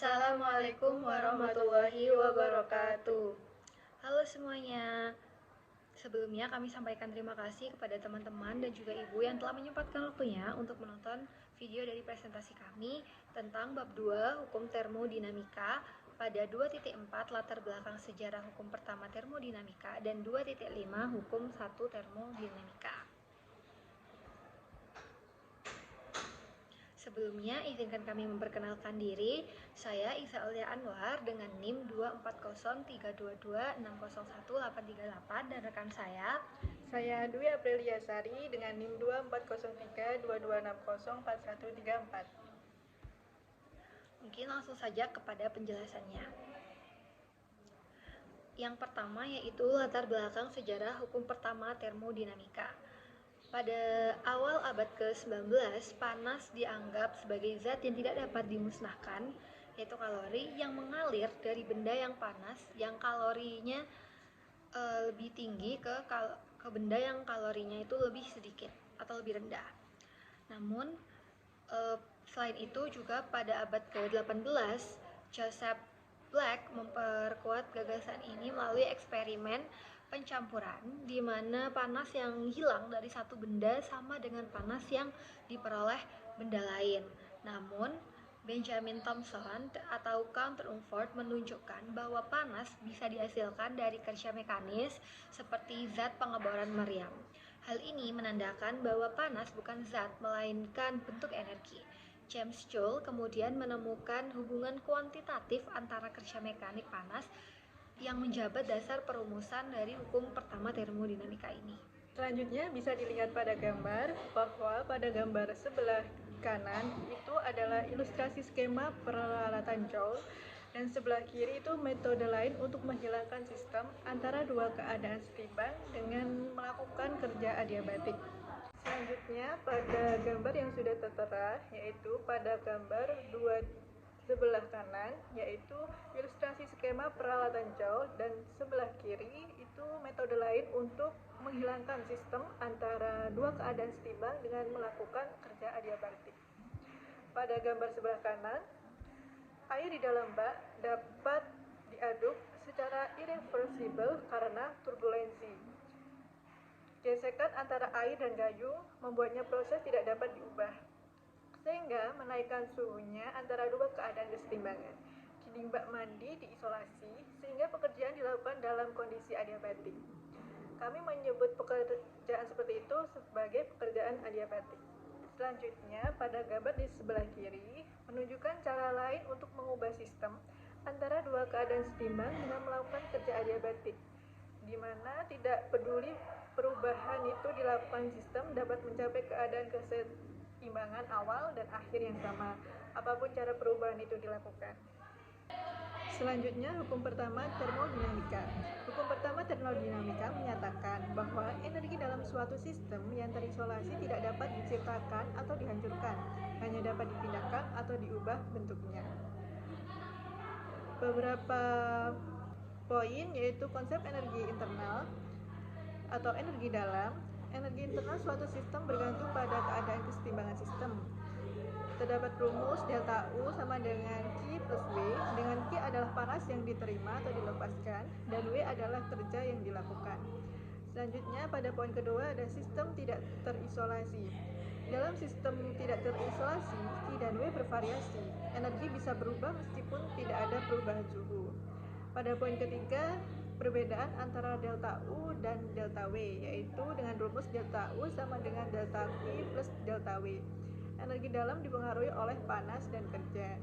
Assalamualaikum warahmatullahi wabarakatuh. Halo semuanya. Sebelumnya kami sampaikan terima kasih kepada teman-teman dan juga ibu yang telah menyempatkan waktunya untuk menonton video dari presentasi kami tentang bab 2 hukum termodinamika pada 2.4 latar belakang sejarah hukum pertama termodinamika dan 2.5 hukum 1 termodinamika. Sebelumnya, izinkan kami memperkenalkan diri. Saya Isa Aulia Anwar dengan NIM 24032260188 dan rekan saya Dwi Aprilia Sari dengan NIM 240322604134. Mungkin langsung saja kepada penjelasannya. Yang pertama yaitu latar belakang sejarah hukum pertama termodinamika. Pada awal abad ke-19, panas dianggap sebagai zat yang tidak dapat dimusnahkan, yaitu kalori yang mengalir dari benda yang panas yang kalorinya lebih tinggi ke benda yang kalorinya itu lebih sedikit atau lebih rendah. Namun selain itu juga pada abad ke-18, Joseph Black memperkuat gagasan ini melalui eksperimen pencampuran di mana panas yang hilang dari satu benda sama dengan panas yang diperoleh benda lain. Namun Benjamin Thomson atau Count Rumford menunjukkan bahwa panas bisa dihasilkan dari kerja mekanis seperti zat pengeboran meriam. Hal ini menandakan bahwa panas bukan zat melainkan bentuk energi. James Joule kemudian menemukan hubungan kuantitatif antara kerja mekanik panas yang menjabat dasar perumusan dari hukum pertama termodinamika ini. Selanjutnya bisa dilihat pada gambar bahwa pada gambar sebelah kanan itu adalah ilustrasi skema peralatan Joule dan sebelah kiri itu metode lain untuk menghilangkan sistem antara dua keadaan seimbang dengan melakukan kerja adiabatik. Selanjutnya pada gambar yang sudah tertera yaitu pada gambar 2 sebelah kanan yaitu ilustrasi skema peralatan Joule dan sebelah kiri itu metode lain untuk menghilangkan sistem antara dua keadaan seimbang dengan melakukan kerja adiabatik. Pada gambar sebelah kanan, air di dalam bak dapat diaduk secara irreversible karena turbulensi. Gesekan antara air dan gayung membuatnya proses tidak dapat diubah, sehingga menaikkan suhunya antara dua keadaan kesetimbangan. Dinding bak mandi diisolasi sehingga pekerjaan dilakukan dalam kondisi adiabatik. Kami menyebut pekerjaan seperti itu sebagai pekerjaan adiabatik. Selanjutnya, pada gambar di sebelah kiri menunjukkan cara lain untuk mengubah sistem antara dua keadaan seimbang dengan melakukan kerja adiabatik, di mana tidak peduli perubahan itu dilakukan sistem dapat mencapai keadaan keseimbangan awal dan akhir yang sama, apapun cara perubahan itu dilakukan. Selanjutnya, hukum pertama termodinamika. Hukum pertama termodinamika menyatakan bahwa energi dalam suatu sistem yang terisolasi tidak dapat diciptakan atau dihancurkan, hanya dapat dipindahkan atau diubah bentuknya. Beberapa poin yaitu konsep energi internal atau energi dalam. Energi internal suatu sistem bergantung pada keadaan kesetimbangan sistem. Terdapat rumus delta U sama dengan Q plus W, dengan Q adalah panas yang diterima atau dilepaskan dan W adalah kerja yang dilakukan. Selanjutnya pada poin kedua ada sistem tidak terisolasi. Dalam sistem tidak terisolasi, Q dan W bervariasi. Energi bisa berubah meskipun tidak ada perubahan suhu. Pada poin ketiga, perbedaan antara delta U dan delta W, yaitu dengan rumus delta U sama dengan delta Q plus delta W. Energi dalam dipengaruhi oleh panas dan kerja.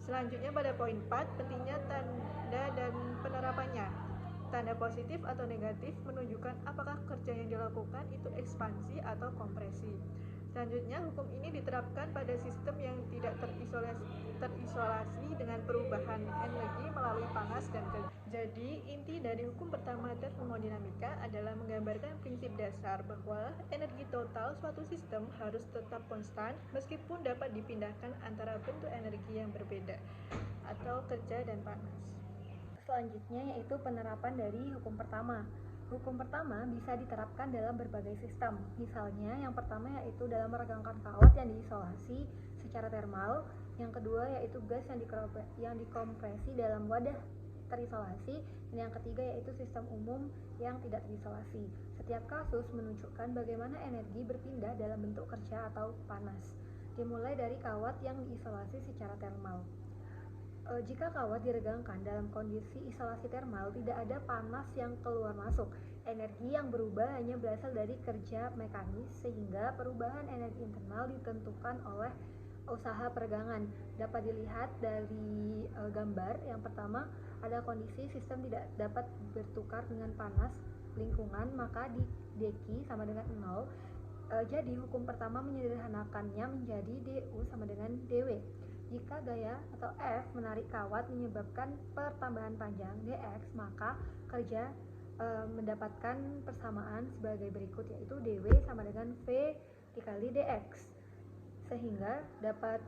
Selanjutnya pada poin 4, pentingnya tanda dan penerapannya. Tanda positif atau negatif menunjukkan apakah kerja yang dilakukan itu ekspansi atau kompresi. Selanjutnya, hukum ini diterapkan pada sistem yang tidak terisolasi dengan perubahan energi melalui panas dan kerja. Jadi, inti dari hukum pertama termodinamika adalah menggambarkan prinsip dasar bahwa energi total suatu sistem harus tetap konstan meskipun dapat dipindahkan antara bentuk energi yang berbeda atau kerja dan panas. Selanjutnya yaitu penerapan dari hukum pertama. Hukum pertama bisa diterapkan dalam berbagai sistem. Misalnya yang pertama yaitu dalam meregangkan kawat yang diisolasi secara termal Yang kedua yaitu gas yang dikompresi dalam wadah terisolasi, dan yang ketiga yaitu sistem umum yang tidak terisolasi. Setiap kasus menunjukkan bagaimana energi berpindah dalam bentuk kerja atau panas, dimulai dari kawat yang diisolasi secara termal. Jika kawat diregangkan dalam kondisi isolasi termal, tidak ada panas yang keluar masuk. Energi yang berubah hanya berasal dari kerja mekanis, sehingga perubahan energi internal ditentukan oleh usaha peregangan. Dapat dilihat dari gambar yang pertama, ada kondisi sistem tidak dapat bertukar dengan panas lingkungan, maka di dq sama dengan 0. Jadi hukum pertama menyederhanakannya menjadi du sama dengan dw. Jika gaya atau F menarik kawat menyebabkan pertambahan panjang dx, maka kerja mendapatkan persamaan sebagai berikut, yaitu dw sama dengan v dikali dx. Sehingga dapat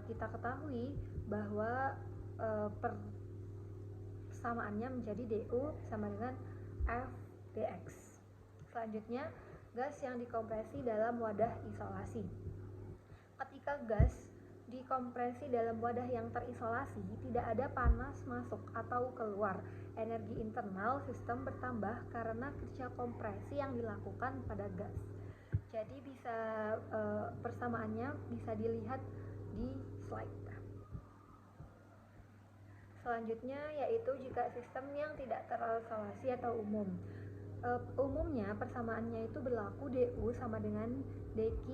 kita ketahui bahwa persamaannya menjadi du sama dengan f dx. Selanjutnya, gas yang dikompresi dalam wadah isolasi. Ketika gas dikompresi dalam wadah yang terisolasi, tidak ada panas masuk atau keluar. Energi internal sistem bertambah karena kerja kompresi yang dilakukan pada gas. Jadi persamaannya bisa dilihat di slide. Selanjutnya yaitu jika sistem yang tidak terisolasi atau umum. Umumnya persamaannya itu berlaku du sama dengan dq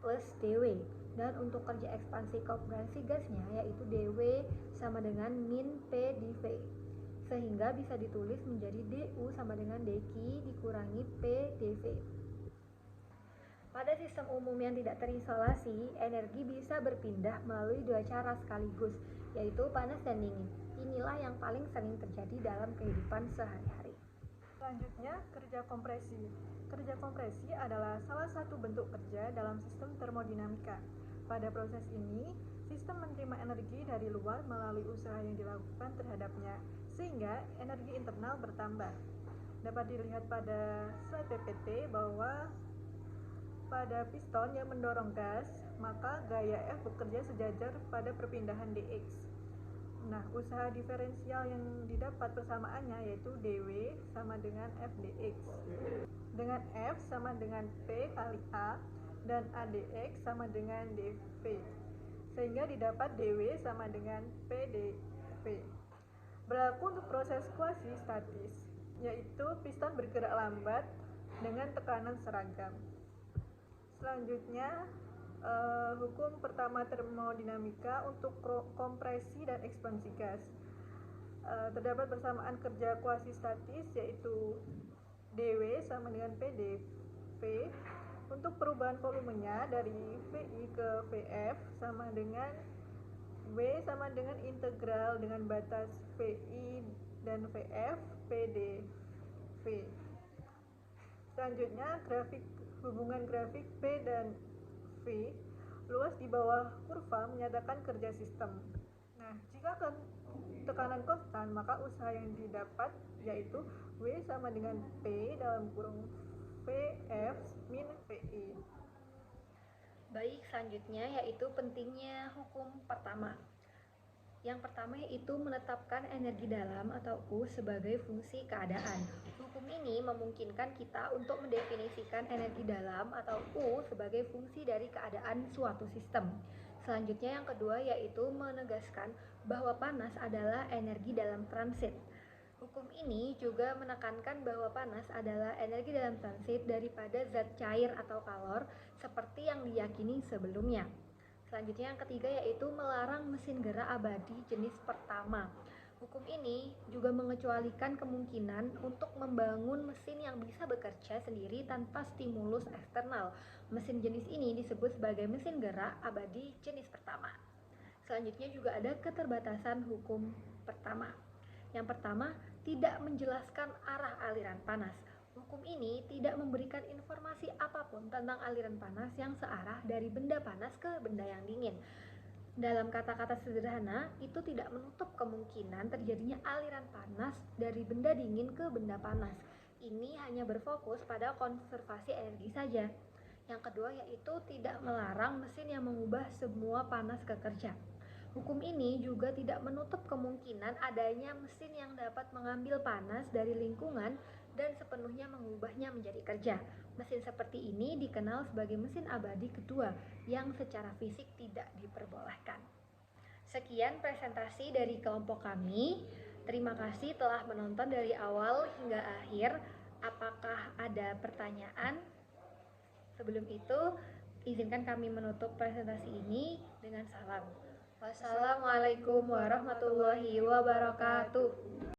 plus dw, dan untuk kerja ekspansi kompresi gasnya yaitu dw sama dengan min p dv, sehingga bisa ditulis menjadi du sama dengan dq dikurangi p dv. Pada sistem umum yang tidak terisolasi, energi bisa berpindah melalui dua cara sekaligus, yaitu panas dan dingin. Inilah yang paling sering terjadi dalam kehidupan sehari-hari. Selanjutnya, kerja kompresi. Kerja kompresi adalah salah satu bentuk kerja dalam sistem termodinamika. Pada proses ini, sistem menerima energi dari luar melalui usaha yang dilakukan terhadapnya, sehingga energi internal bertambah. Dapat dilihat pada slide PPT bahwa pada piston yang mendorong gas, maka gaya F bekerja sejajar pada perpindahan dx. Nah, usaha diferensial yang didapat persamaannya yaitu dw sama dengan f dx, dengan f sama dengan p kali a, dan adx sama dengan dv, sehingga didapat dw sama dengan p dv. Berlaku untuk proses kuasi statis, yaitu piston bergerak lambat dengan tekanan seragam. Selanjutnya, hukum pertama termodinamika untuk kompresi dan ekspansi gas. Terdapat persamaan kerja kuasi statis yaitu dw sama dengan p dv untuk perubahan volumenya dari vi ke vf sama dengan w sama dengan integral dengan batas vi dan vf p dv. Selanjutnya, hubungan grafik P dan V luas di bawah kurva menyatakan kerja sistem. Nah, jika tekanan konstan, maka usaha yang didapat yaitu W sama dengan P dalam kurung VF min VI. Baik, selanjutnya yaitu pentingnya hukum pertama. Yang pertama yaitu menetapkan energi dalam atau U sebagai fungsi keadaan. Hukum ini memungkinkan kita untuk mendefinisikan energi dalam atau U sebagai fungsi dari keadaan suatu sistem. Selanjutnya yang kedua yaitu menegaskan bahwa panas adalah energi dalam transit. Hukum ini juga menekankan bahwa panas adalah energi dalam transit daripada zat cair atau kalor seperti yang diyakini sebelumnya. Selanjutnya yang ketiga yaitu melarang mesin gerak abadi jenis pertama. Hukum ini juga mengecualikan kemungkinan untuk membangun mesin yang bisa bekerja sendiri tanpa stimulus eksternal. Mesin jenis ini disebut sebagai mesin gerak abadi jenis pertama. Selanjutnya juga ada keterbatasan hukum pertama. Yang pertama, tidak menjelaskan arah aliran panas. Hukum ini tidak memberikan informasi apapun tentang aliran panas yang searah dari benda panas ke benda yang dingin. Dalam kata-kata sederhana, itu tidak menutup kemungkinan terjadinya aliran panas dari benda dingin ke benda panas. Ini hanya berfokus pada konservasi energi saja. Yang kedua yaitu tidak melarang mesin yang mengubah semua panas ke kerja. Hukum ini juga tidak menutup kemungkinan adanya mesin yang dapat mengambil panas dari lingkungan dan sepenuhnya mengubahnya menjadi kerja. Mesin seperti ini dikenal sebagai mesin abadi kedua yang secara fisik tidak diperbolehkan. Sekian presentasi dari kelompok kami. Terima kasih telah menonton dari awal hingga akhir. Apakah ada pertanyaan? Sebelum itu, izinkan kami menutup presentasi ini dengan salam. Wassalamualaikum warahmatullahi wabarakatuh.